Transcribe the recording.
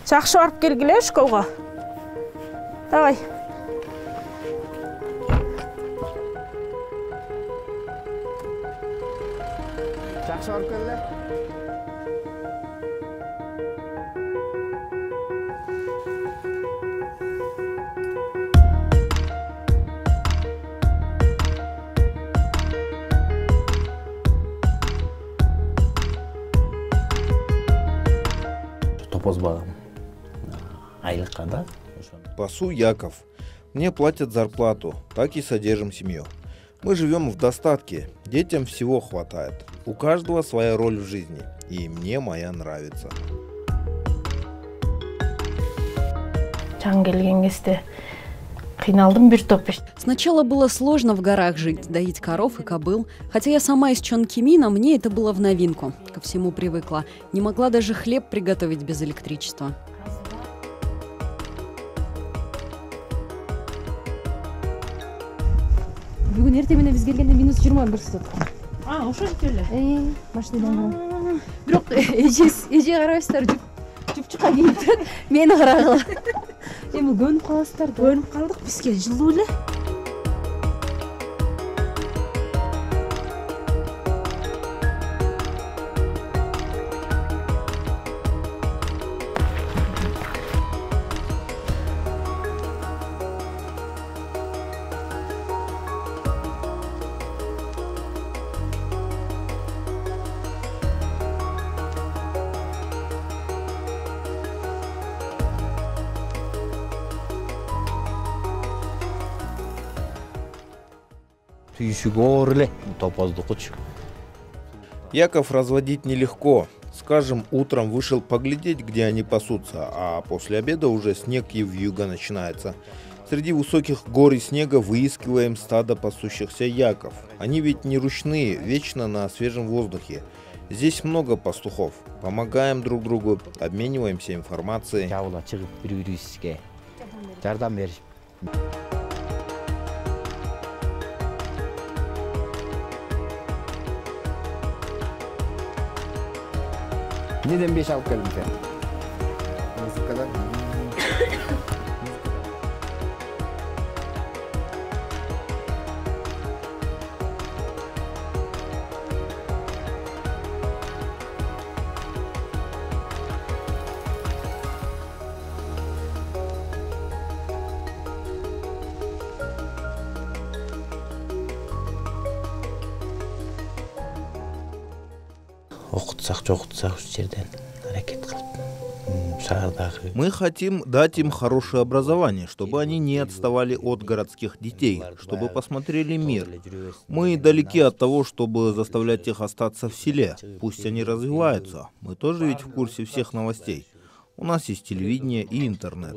Жақсы барып келгіле школға. Давай. Жақсы барып келгіле. Пасу Яков. Мне платят зарплату, так и содержим семью. Мы живем в достатке, детям всего хватает. У каждого своя роль в жизни, и мне моя нравится. Сначала было сложно в горах жить, доить коров и кобыл. Хотя я сама из Чонкимина, мне это было в новинку. Ко всему привыкла. Не могла даже хлеб приготовить без электричества. Бүгін ертемене біз келгенде минус 21 ұстадық. Ошо келе. Машинадан. Бирок эже карабайсыздар, жупчукка кийип турат. Мени карагыла. Эми көнүп каласыздар да. Көнүп калдык, бизге жылуу эле. Яков разводить нелегко. Скажем, утром вышел поглядеть, где они пасутся, а после обеда уже снег и вьюга начинается. Среди высоких гор и снега выискиваем стадо пасущихся яков. Они ведь не ручные, вечно на свежем воздухе. Здесь много пастухов. Помогаем друг другу, обмениваемся информацией. Неден 5 алып келдим сен? Музыкадан. Мы хотим дать им хорошее образование, чтобы они не отставали от городских детей, чтобы посмотрели мир. Мы далеки от того, чтобы заставлять их остаться в селе. Пусть они развиваются. Мы тоже ведь в курсе всех новостей. У нас есть телевидение и интернет.